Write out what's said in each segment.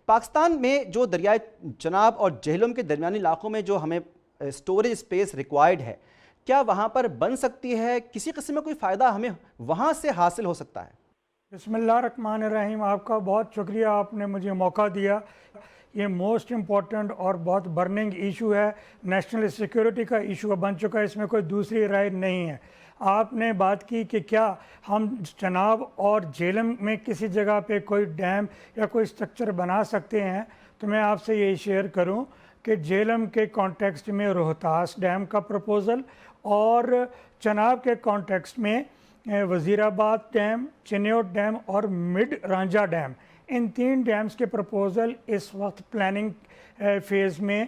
پاکستان میں جو دریائے چناب اور جہلم کے درمیانی علاقوں میں جو ہمیں اسٹوریج اسپیس ریکوائرڈ ہے، کیا وہاں پر بن سکتی ہے؟ کسی قسم میں کوئی فائدہ ہمیں وہاں سے حاصل ہو سکتا ہے؟ بسم اللہ الرحمن الرحیم. آپ کا بہت شکریہ، آپ نے مجھے موقع دیا. یہ موسٹ امپورٹنٹ اور بہت برننگ ایشو ہے، نیشنل سیکیورٹی کا ایشو بن چکا ہے، اس میں کوئی دوسری رائے نہیں ہے. آپ نے بات کی کہ کیا ہم چناب اور جہلم میں کسی جگہ پہ کوئی ڈیم یا کوئی اسٹرکچر بنا سکتے ہیں، تو میں آپ سے یہ شیئر کروں کہ جہلم کے کانٹیکسٹ میں روہتاس ڈیم کا پروپوزل اور چناب کے کانٹیکسٹ میں وزیر آباد ڈیم، چنیوٹ ڈیم اور مڈ رانجھا ڈیم، ان 3 ڈیمز کے پروپوزل اس وقت پلاننگ فیز میں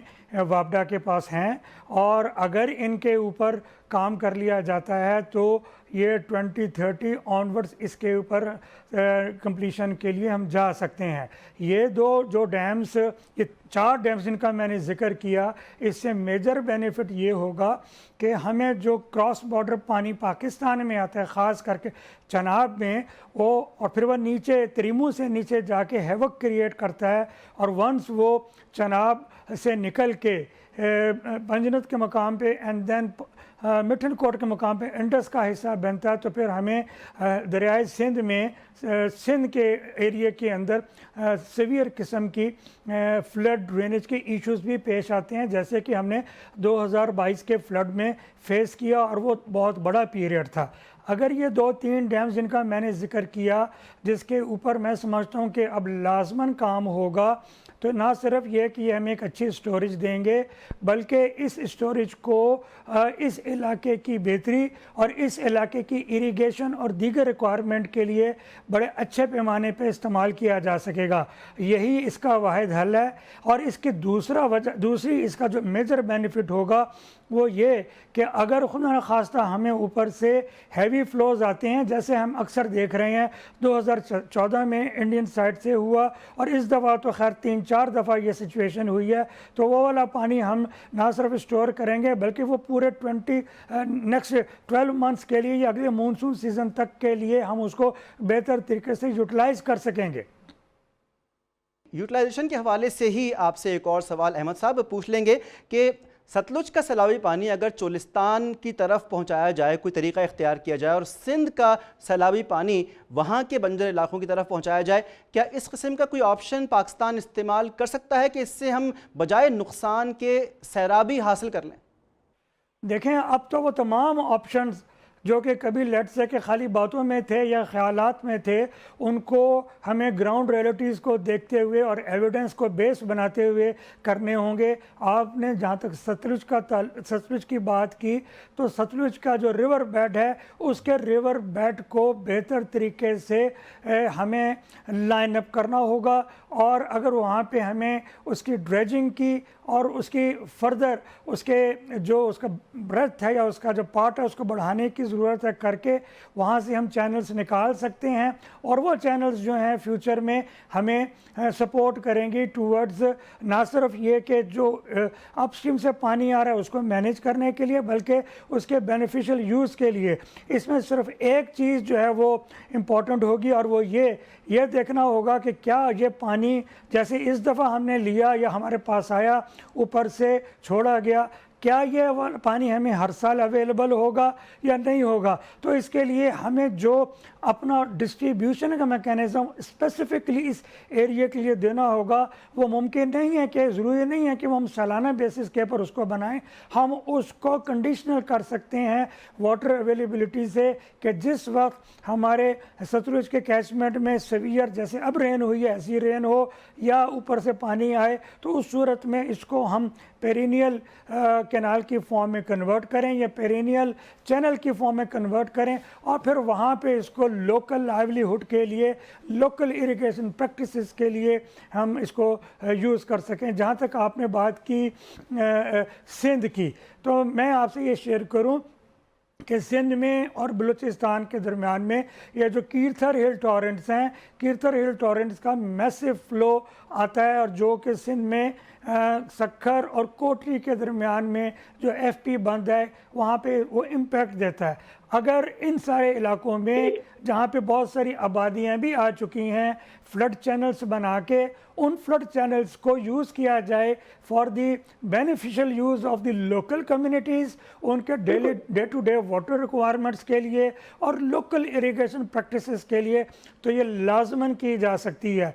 وابڈا کے پاس ہیں، اور اگر ان کے اوپر کام کر لیا جاتا ہے تو یہ 2030 آنورڈز اس کے اوپر کمپلیشن کے لیے ہم جا سکتے ہیں. یہ جو ڈیمز، یہ 4 ڈیمز جن کا میں نے ذکر کیا، اس سے میجر بینیفٹ یہ ہوگا کہ ہمیں جو کراس بارڈر پانی پاکستان میں آتا ہے، خاص کر کے چناب میں، اور پھر وہ نیچے تریمو سے نیچے جا کے ہیوک کریٹ کرتا ہے، اور ونس وہ چناب سے نکل کے پنجنت کے مقام پہ اینڈ دین مٹھن کوٹ کے مقام پہ انڈس کا حصہ بنتا ہے، تو پھر ہمیں دریائے سندھ میں، سندھ کے ایریے کے اندر سیویئر قسم کی فلڈ ڈرینیج کے ایشوز بھی پیش آتے ہیں، جیسے کہ ہم نے 2022 کے فلڈ میں فیس کیا، اور وہ بہت بڑا پیریڈ تھا. اگر یہ 2-3 ڈیمز جن کا میں نے ذکر کیا، جس کے اوپر میں سمجھتا ہوں کہ اب لازماً کام ہوگا، تو نہ صرف یہ کہ یہ ہمیں ایک اچھی اسٹوریج دیں گے، بلکہ اس اسٹوریج کو اس علاقے کی بہتری اور اس علاقے کی اریگیشن اور دیگر ریکوائرمنٹ کے لیے بڑے اچھے پیمانے پہ استعمال کیا جا سکے گا. یہی اس کا واحد حل ہے. اور اس کی دوسری اس کا جو میجر بینیفٹ ہوگا وہ یہ کہ اگر خدا نخواستہ ہمیں اوپر سے ہیوی فلوز آتے ہیں، جیسے ہم اکثر دیکھ رہے ہیں، 2014 میں انڈین سائڈ سے ہوا، اور اس دفعہ تو خیر 3-4 دفعہ یہ سچویشن ہوئی ہے، تو وہ والا پانی ہم نہ صرف اسٹور کریں گے، بلکہ وہ پورے نیکسٹ 12 منتھس کے لیے یا اگلے مونسون سیزن تک کے لیے ہم اس کو بہتر طریقے سے یوٹیلائز کر سکیں گے. یوٹیلائزیشن کے حوالے سے ہی آپ سے ایک اور سوال احمد صاحب پوچھ لیں گے کہ ستلج کا سیلابی پانی اگر چولستان کی طرف پہنچایا جائے، کوئی طریقہ اختیار کیا جائے، اور سندھ کا سیلابی پانی وہاں کے بنجر علاقوں کی طرف پہنچایا جائے، کیا اس قسم کا کوئی آپشن پاکستان استعمال کر سکتا ہے کہ اس سے ہم بجائے نقصان کے سیرابی حاصل کر لیں؟ دیکھیں، اب تو وہ تمام آپشنز جو کہ کبھی لیٹ سے کہ خالی باتوں میں تھے یا خیالات میں تھے، ان کو ہمیں گراؤنڈ ریئلٹیز کو دیکھتے ہوئے اور ایویڈنس کو بیس بناتے ہوئے کرنے ہوں گے. آپ نے جہاں تک ستلج کی بات کی، تو ستلج کا جو ریور بیڈ ہے، اس کے ریور بیڈ کو بہتر طریقے سے ہمیں لائن اپ کرنا ہوگا، اور اگر وہاں پہ ہمیں اس کی ڈریجنگ کی اور اس کی فردر اس کا بریتھ ہے یا اس کا جو پارٹ ہے اس کو بڑھانے کی ضرورت ہے، کر کے وہاں سے ہم چینلز نکال سکتے ہیں، اور وہ چینلز جو ہیں فیوچر میں ہمیں سپورٹ کریں گی ٹورڈز نہ صرف یہ کہ جو اپ اسٹریم سے پانی آ رہا ہے اس کو مینیج کرنے کے لیے، بلکہ اس کے بینیفیشل یوز کے لیے. اس میں صرف ایک چیز جو ہے وہ امپورٹنٹ ہوگی، اور وہ یہ دیکھنا ہوگا کہ کیا یہ پانی جیسے اس دفعہ ہم نے لیا یا ہمارے پاس آیا، اوپر سے چھوڑا گیا، کیا یہ پانی ہمیں ہر سال اویلیبل ہوگا یا نہیں ہوگا. تو اس کے لیے ہمیں جو اپنا ڈسٹریبیوشن کا میکینزم اسپیسیفکلی اس ایریے کے لیے دینا ہوگا، وہ ممکن نہیں ہے کہ ضروری نہیں ہے کہ وہ ہم سالانہ بیسس کے پر اس کو بنائیں. ہم اس کو کنڈیشنل کر سکتے ہیں واٹر اویلیبلٹی سے، کہ جس وقت ہمارے ستلج کے کیچمنٹ میں سیویئر جیسے اب رین ہوئی ہے ایسی رین ہو، یا اوپر سے پانی آئے، تو اس صورت میں اس کو ہم پیرینیل کینال کی فارم میں کنورٹ کریں یا پیرینیل چینل کی فارم میں کنورٹ کریں، اور پھر وہاں پہ اس کو لوکل لائیولی ہوڈ کے لیے، لوکل اریگیشن پریکٹسز کے لیے ہم اس کو یوز کر سکیں. جہاں تک آپ نے بات کی سندھ کی، تو میں آپ سے یہ شیئر کروں کہ سندھ میں اور بلوچستان کے درمیان میں یہ جو کیرتھر ہل ٹورنٹس ہیں، کیرتھر ہل ٹورنٹس کا میسو فلو آتا ہے، اور جو کہ سندھ میں سکھر اور کوٹری کے درمیان میں جو ایف پی بند ہے وہاں پہ وہ امپیکٹ دیتا ہے. اگر ان سارے علاقوں میں جہاں پہ بہت ساری آبادیاں بھی آ چکی ہیں فلڈ چینلز بنا کے ان فلڈ چینلز کو یوز کیا جائے for the beneficial use of the local communities, ان کے day to day water requirements کے لیے اور لوکل اریگیشن پریکٹسز کے لیے, تو یہ لازماً کی جا سکتی ہے.